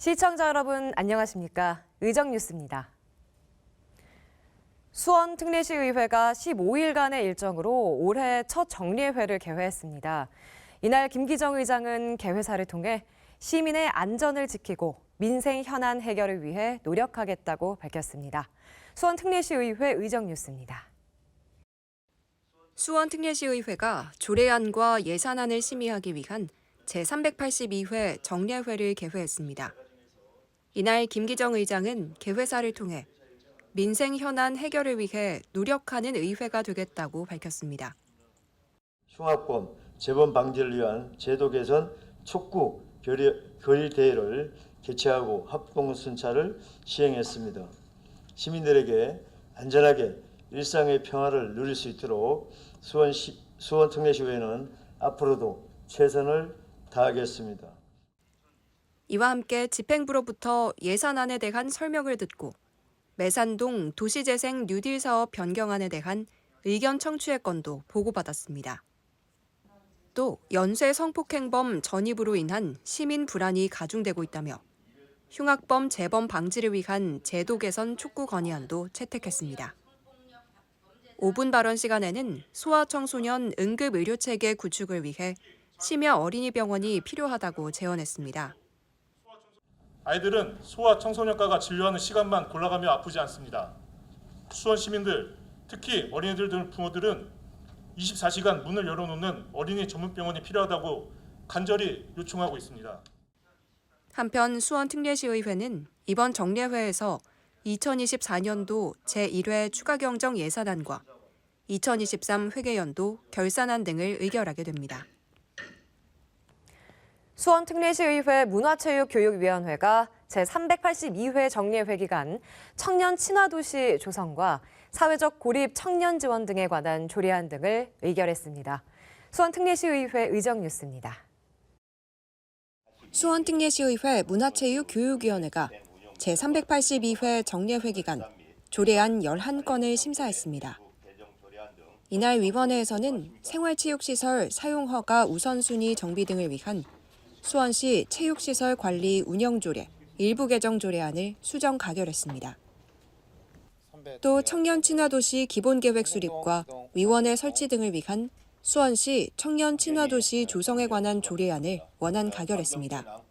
시청자 여러분 안녕하십니까? 의정뉴스입니다. 수원 특례시의회가 15일간의 일정으로 올해 첫 정례회를 개회했습니다. 이날 김기정 의장은 개회사를 통해 시민의 안전을 지키고 민생 현안 해결을 위해 노력하겠다고 밝혔습니다. 수원 특례시의회 의정뉴스입니다. 수원 특례시의회가 조례안과 예산안을 심의하기 위한 제382회 정례회를 개회했습니다. 이날 김기정 의장은 개회사를 통해 민생 현안 해결을 위해 노력하는 의회가 되겠다고 밝혔습니다. 흉악범, 재범 방지를 위한 제도 개선 촉구 결의 대회를 개최하고 합동 순찰을 시행했습니다. 시민들에게 안전하게 일상의 평화를 누릴 수 있도록 수원 특례시의회는 앞으로도 최선을 다하겠습니다. 이와 함께 집행부로부터 예산안에 대한 설명을 듣고 매산동 도시재생 뉴딜 사업 변경안에 대한 의견 청취의 건도 보고받았습니다. 또 연쇄 성폭행범 전입으로 인한 시민 불안이 가중되고 있다며 흉악범 재범 방지를 위한 제도 개선 촉구 건의안도 채택했습니다. 5분 발언 시간에는 소아청소년 응급의료체계 구축을 위해 심야 어린이병원이 필요하다고 제언했습니다. 아이들은 소아 청소년과가 진료하는 시간만 골라가며 아프지 않습니다. 수원 시민들, 특히 어린이들 등 부모들은 24시간 문을 열어놓는 어린이 전문병원이 필요하다고 간절히 요청하고 있습니다. 한편 수원 특례시의회는 이번 정례회에서 2024년도 제1회 추가경정 예산안과 2023 회계연도 결산안 등을 의결하게 됩니다. 수원 특례시의회 문화체육교육위원회가 제382회 정례회 기간 청년 친화도시 조성과 사회적 고립 청년 지원 등에 관한 조례안 등을 의결했습니다. 수원 특례시의회 의정뉴스입니다. 수원 특례시의회 문화체육교육위원회가 제382회 정례회 기간 조례안 11건을 심사했습니다. 이날 위원회에서는 생활체육시설 사용허가 우선순위 정비 등을 위한 수원시 체육시설 관리 운영조례 일부 개정 조례안을 수정 가결했습니다. 또 청년 친화도시 기본계획 수립과 위원회 설치 등을 위한 수원시 청년 친화도시 조성에 관한 조례안을 원안 가결했습니다.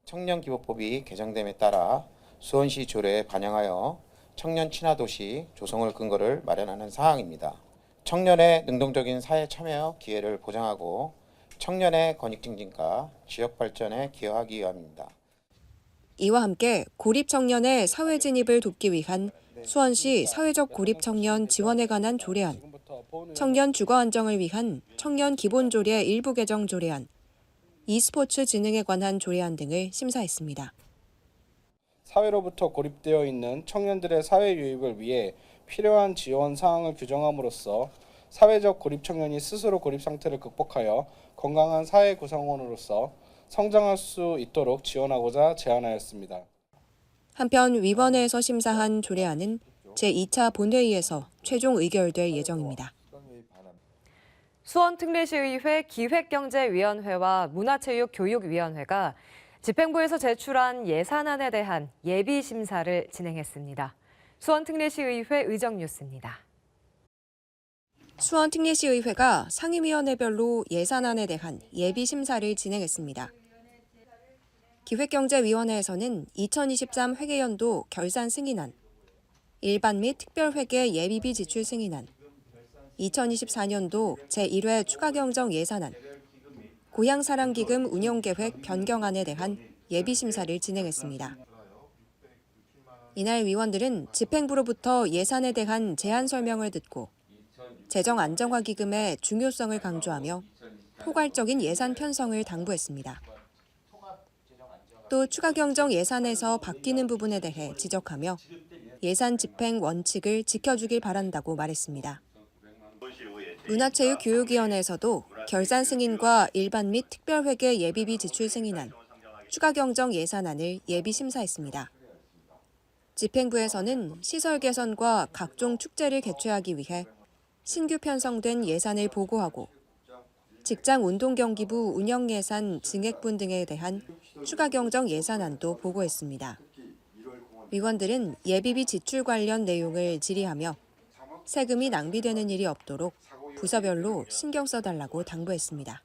청년기본법이 개정됨에 따라 수원시 조례에 반영하여 청년 친화도시 조성을 근거를 마련하는 사항입니다. 청년의 능동적인 사회 참여 기회를 보장하고 청년의 권익 증진과 지역 발전에 기여하기 위함입니다. 이와 함께 고립 청년의 사회 진입을 돕기 위한 수원시 사회적 고립 청년 지원에 관한 조례안, 청년 주거 안정을 위한 청년 기본조례 일부 개정 조례안, e스포츠 진흥에 관한 조례안 등을 심사했습니다. 사회로부터 고립되어 있는 청년들의 사회 유입을 위해 필요한 지원 사항을 규정함으로써 사회적 고립 청년이 스스로 고립 상태를 극복하여 건강한 사회 구성원으로서 성장할 수 있도록 지원하고자 제안하였습니다. 한편 위원회에서 심사한 조례안은 제2차 본회의에서 최종 의결될 예정입니다. 수원 특례시의회 기획경제위원회와 문화체육교육위원회가 집행부에서 제출한 예산안에 대한 예비 심사를 진행했습니다. 수원 특례시의회 의정뉴스입니다. 수원 특례시의회가 상임위원회별로 예산안에 대한 예비 심사를 진행했습니다. 기획경제위원회에서는 2023 회계연도 결산 승인안, 일반 및 특별회계 예비비 지출 승인안, 2024년도 제1회 추가경정 예산안, 고향사랑기금 운영계획 변경안에 대한 예비심사를 진행했습니다. 이날 위원들은 집행부로부터 예산에 대한 제안 설명을 듣고 재정안정화기금의 중요성을 강조하며 포괄적인 예산 편성을 당부했습니다. 또 추가경정 예산에서 바뀌는 부분에 대해 지적하며 예산 집행 원칙을 지켜주길 바란다고 말했습니다. 문화체육교육위원회에서도 결산 승인과 일반 및 특별회계 예비비 지출 승인안, 추가경정 예산안을 예비 심사했습니다. 집행부에서는 시설 개선과 각종 축제를 개최하기 위해 신규 편성된 예산을 보고하고 직장운동경기부 운영예산 증액분 등에 대한 추가 경정 예산안도 보고했습니다. 위원들은 예비비 지출 관련 내용을 질의하며 세금이 낭비되는 일이 없도록 부서별로 신경 써달라고 당부했습니다.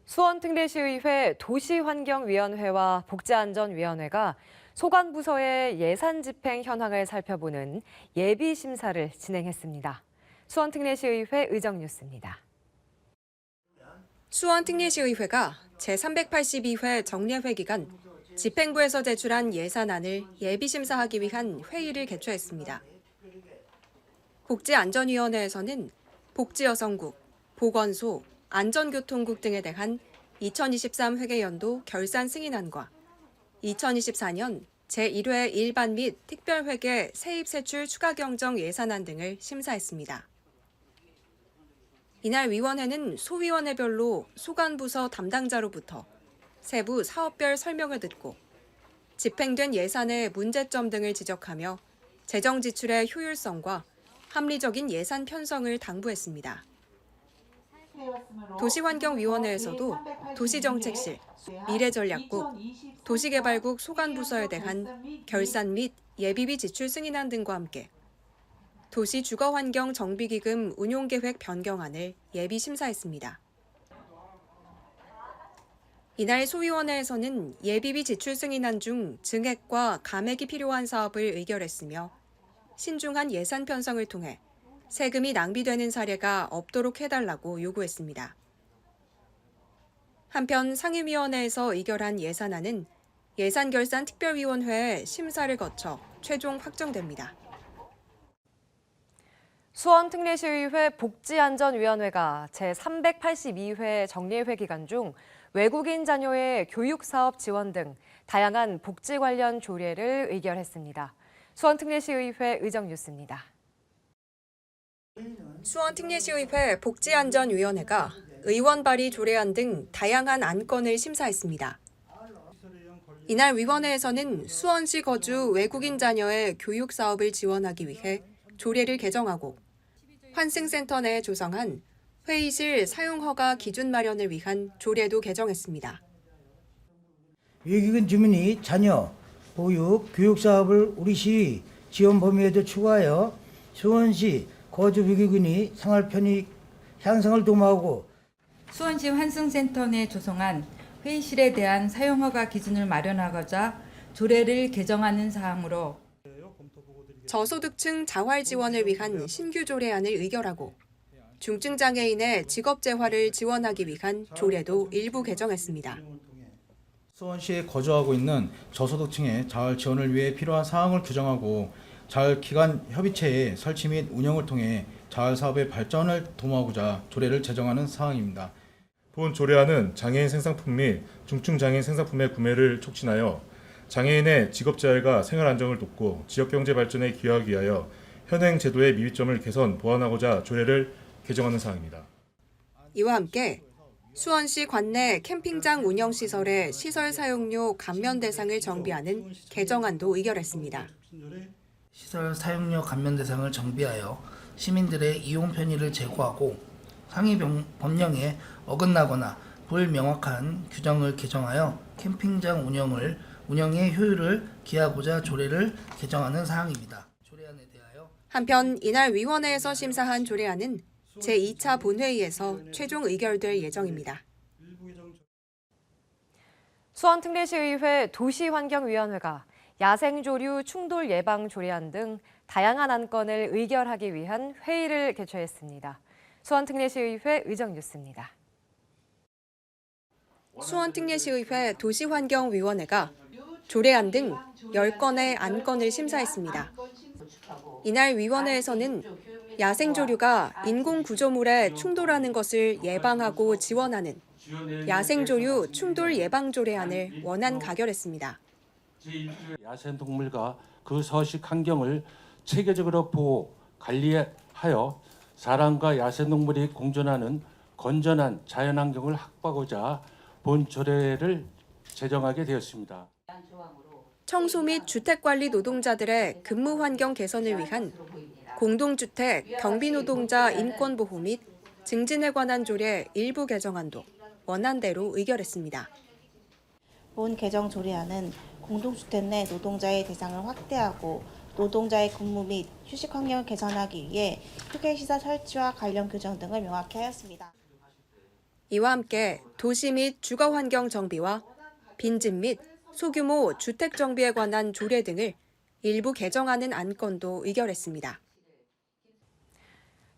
수원특례시의회 도시환경위원회와 복지안전위원회가 소관부서의 예산 집행 현황을 살펴보는 예비심사를 진행했습니다. 수원특례시의회 의정뉴스입니다. 수원특례시의회가 제382회 정례회 기간 집행부에서 제출한 예산안을 예비심사하기 위한 회의를 개최했습니다. 복지안전위원회에서는 복지여성국, 보건소, 안전교통국 등에 대한 2023 회계연도 결산 승인안과 2024년 제1회 일반 및 특별회계 세입세출 추가 경정 예산안 등을 심사했습니다. 이날 위원회는 소위원회별로 소관부서 담당자로부터 세부 사업별 설명을 듣고 집행된 예산의 문제점 등을 지적하며 재정 지출의 효율성과 합리적인 예산 편성을 당부했습니다. 도시환경위원회에서도 도시정책실, 미래전략국, 도시개발국 소관부서에 대한 결산 및 예비비 지출 승인안 등과 함께 도시주거환경정비기금 운용계획 변경안을 예비심사했습니다. 이날 소위원회에서는 예비비 지출 승인안 중 증액과 감액이 필요한 사업을 의결했으며 신중한 예산 편성을 통해 세금이 낭비되는 사례가 없도록 해달라고 요구했습니다. 한편 상임위원회에서 의결한 예산안은 예산결산특별위원회의 심사를 거쳐 최종 확정됩니다. 수원특례시의회 복지안전위원회가 제382회 정례회 기간 중 외국인 자녀의 교육사업 지원 등 다양한 복지 관련 조례를 의결했습니다. 수원특례시의회 의정뉴스입니다. 수원특례시의회 복지안전위원회가 의원 발의 조례안 등 다양한 안건을 심사했습니다. 이날 위원회에서는 수원시 거주 외국인 자녀의 교육 사업을 지원하기 위해 조례를 개정하고 환승센터 내에 조성한 회의실 사용허가 기준 마련을 위한 조례도 개정했습니다. 외국인 주민이 자녀, 보육, 교육 사업을 우리 시 지원 범위에도 추가하여 수원시 거주 외국인이 생활 편익 향상을 도모하고 수원시 환승센터 내 조성한 회의실에 대한 사용허가 기준을 마련하고자 조례를 개정하는 사항으로 저소득층 자활 지원을 위한 신규 조례안을 의결하고 중증장애인의 직업재활을 지원하기 위한 조례도 일부 개정했습니다. 수원시에 거주하고 있는 저소득층의 자활 지원을 위해 필요한 사항을 규정하고 자활기관 협의체의 설치 및 운영을 통해 자활 사업의 발전을 도모하고자 조례를 제정하는 사항입니다. 본 조례안은 장애인 생산품 및 중증장애인 생산품의 구매를 촉진하여 장애인의 직업재활과 생활 안정을 돕고 지역경제 발전에 기여하기 위하여 현행 제도의 미비점을 개선, 보완하고자 조례를 개정하는 사항입니다. 이와 함께 수원시 관내 캠핑장 운영시설의 시설 사용료 감면 대상을 정비하는 개정안도 의결했습니다. 시설 사용료 감면 대상을 정비하여 시민들의 이용 편의를 제고하고 상위 법령에 어긋나거나 불명확한 규정을 개정하여 캠핑장 운영의 효율을 기하고자 조례를 개정하는 사항입니다. 조례안에 대하여 한편 이날 위원회에서 심사한 조례안은 제2차 본회의에서 최종 의결될 예정입니다. 수원특례시의회 도시환경위원회가 야생조류 충돌 예방 조례안 등 다양한 안건을 의결하기 위한 회의를 개최했습니다. 수원특례시의회 의정뉴스입니다. 수원특례시의회 도시환경위원회가 조례안 등 10건의 안건을 심사했습니다. 이날 위원회에서는 야생조류가 인공구조물에 충돌하는 것을 예방하고 지원하는 야생조류 충돌 예방 조례안을 원안 가결했습니다. 야생동물과 그 서식 환경을 체계적으로 보호, 관리하여 사람과 야생동물이 공존하는 건전한 자연환경을 확보하고자 본 조례를 제정하게 되었습니다. 청소 및 주택관리 노동자들의 근무 환경 개선을 위한 공동주택 경비노동자 인권보호 및 증진에 관한 조례 일부 개정안도 원안대로 의결했습니다. 본 개정 조례안은 공동주택 내 노동자의 대상을 확대하고 노동자의 근무 및 휴식 환경을 개선하기 위해 휴게시설 설치와 관련 규정 등을 명확히 하였습니다. 이와 함께 도시 및 주거환경 정비와 빈집 및 소규모 주택 정비에 관한 조례 등을 일부 개정하는 안건도 의결했습니다.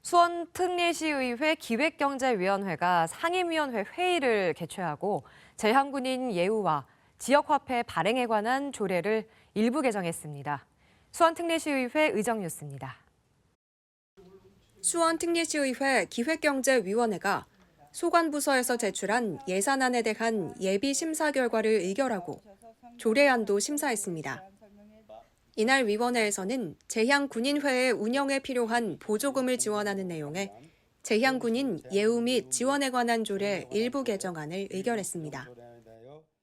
수원 특례시의회 기획경제위원회가 상임위원회 회의를 개최하고 재향군인 예우와 지역화폐 발행에 관한 조례를 일부 개정했습니다. 수원 특례시의회 의정 뉴스입니다. 수원 특례시의회 기획경제위원회가 소관부서에서 제출한 예산안에 대한 예비 심사 결과를 의결하고 조례안도 심사했습니다. 이날 위원회에서는 재향군인회의 운영에 필요한 보조금을 지원하는 내용의 재향군인 예우 및 지원에 관한 조례 일부 개정안을 의결했습니다.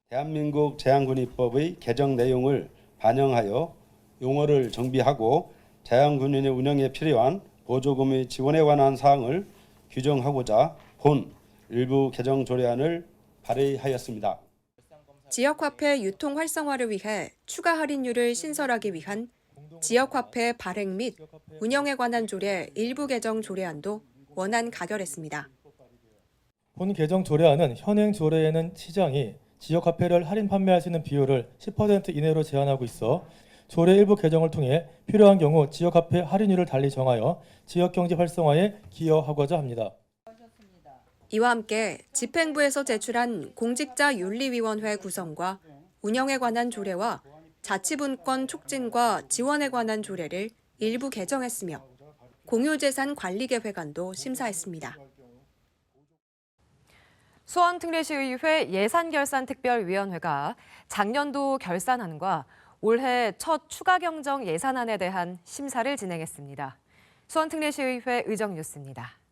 대한민국 재향군인법의 개정 내용을 반영하여 용어를 정비하고 재향군인의 운영에 필요한 보조금의 지원에 관한 사항을 규정하고자 본 일부 개정 조례안을 발의하였습니다. 지역화폐 유통 활성화를 위해 추가 할인율을 신설하기 위한 지역화폐 발행 및 운영에 관한 조례 일부 개정 조례안도 원안 가결했습니다. 본 개정 조례안은 현행 조례에는 시장이 지역화폐를 할인 판매할 수 있는 비율을 10% 이내로 제한하고 있어 조례 일부 개정을 통해 필요한 경우 지역화폐 할인율을 달리 정하여 지역경제 활성화에 기여하고자 합니다. 이와 함께 집행부에서 제출한 공직자윤리위원회 구성과 운영에 관한 조례와 자치분권 촉진과 지원에 관한 조례를 일부 개정했으며 공유재산 관리계획안도 심사했습니다. 수원특례시의회 예산결산특별위원회가 작년도 결산안과 올해 첫 추가경정 예산안에 대한 심사를 진행했습니다. 수원특례시의회 의정 뉴스입니다.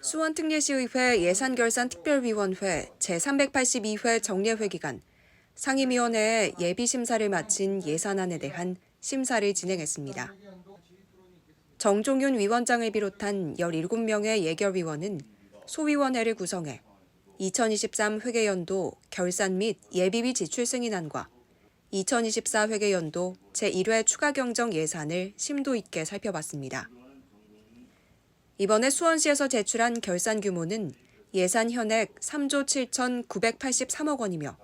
수원특례시의회 예산결산특별위원회 제382회 정례회 기간 상임위원회의 예비심사를 마친 예산안에 대한 심사를 진행했습니다. 정종윤 위원장을 비롯한 17명의 예결위원은 소위원회를 구성해 2023 회계연도 결산 및 예비비 지출 승인안과 2024 회계연도 제1회 추가경정 예산을 심도 있게 살펴봤습니다. 이번에 수원시에서 제출한 결산 규모는 예산 현액 3조 7,983억 원이며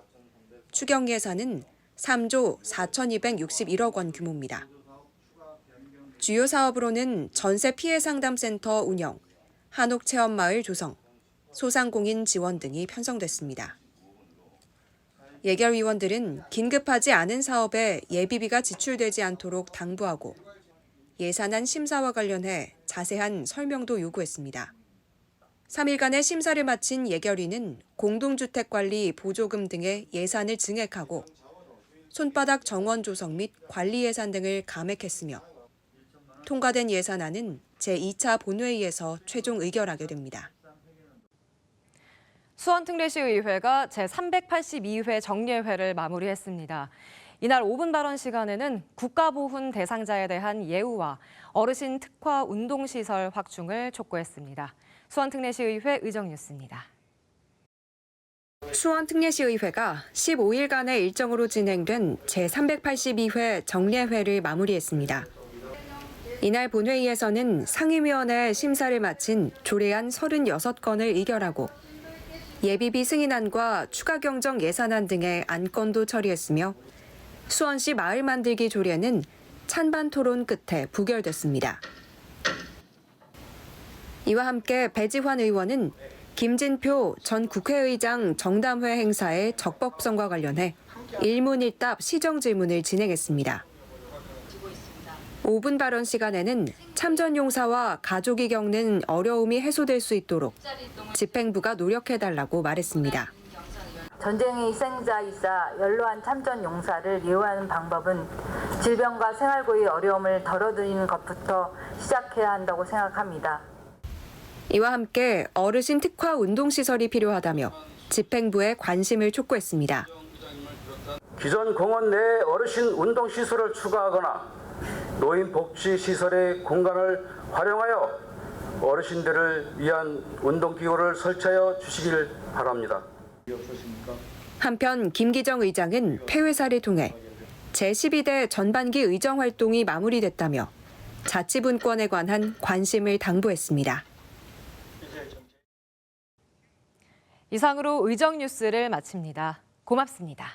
추경 예산은 3조 4,261억 원 규모입니다. 주요 사업으로는 전세 피해 상담센터 운영, 한옥체험마을 조성, 소상공인 지원 등이 편성됐습니다. 예결위원들은 긴급하지 않은 사업에 예비비가 지출되지 않도록 당부하고 예산안 심사와 관련해 자세한 설명도 요구했습니다. 3일간의 심사를 마친 예결위는 공동주택관리 보조금 등의 예산을 증액하고 손바닥 정원 조성 및 관리 예산 등을 감액했으며 통과된 예산안은 제2차 본회의에서 최종 의결하게 됩니다. 수원특례시의회가 제382회 정례회를 마무리했습니다. 이날 5분 발언 시간에는 국가보훈 대상자에 대한 예우와 어르신 특화 운동시설 확충을 촉구했습니다. 수원특례시의회 의정 뉴스입니다. 수원특례시의회가 15일간의 일정으로 진행된 제382회 정례회를 마무리했습니다. 이날 본회의에서는 상임위원회 심사를 마친 조례안 36건을 의결하고 예비비 승인안과 추가경정 예산안 등의 안건도 처리했으며 수원시 마을 만들기 조례는 찬반 토론 끝에 부결됐습니다. 이와 함께 배지환 의원은 김진표 전 국회의장 정담회 행사의 적법성과 관련해 일문일답 시정질문을 진행했습니다. 5분 발언 시간에는 참전용사와 가족이 겪는 어려움이 해소될 수 있도록 집행부가 노력해달라고 말했습니다. 전쟁의 희생자이자 연로한 참전 용사를 예우하는 방법은 질병과 생활고의 어려움을 덜어드리는 것부터 시작해야 한다고 생각합니다. 이와 함께 어르신 특화 운동시설이 필요하다며 집행부에 관심을 촉구했습니다. 기존 공원 내 어르신 운동시설을 추가하거나 노인 복지시설의 공간을 활용하여 어르신들을 위한 운동기구를 설치하여 주시길 바랍니다. 한편 김기정 의장은 폐회사를 통해 제12대 전반기 의정 활동이 마무리됐다며 자치분권에 관한 관심을 당부했습니다. 이상으로 의정 뉴스를 마칩니다. 고맙습니다.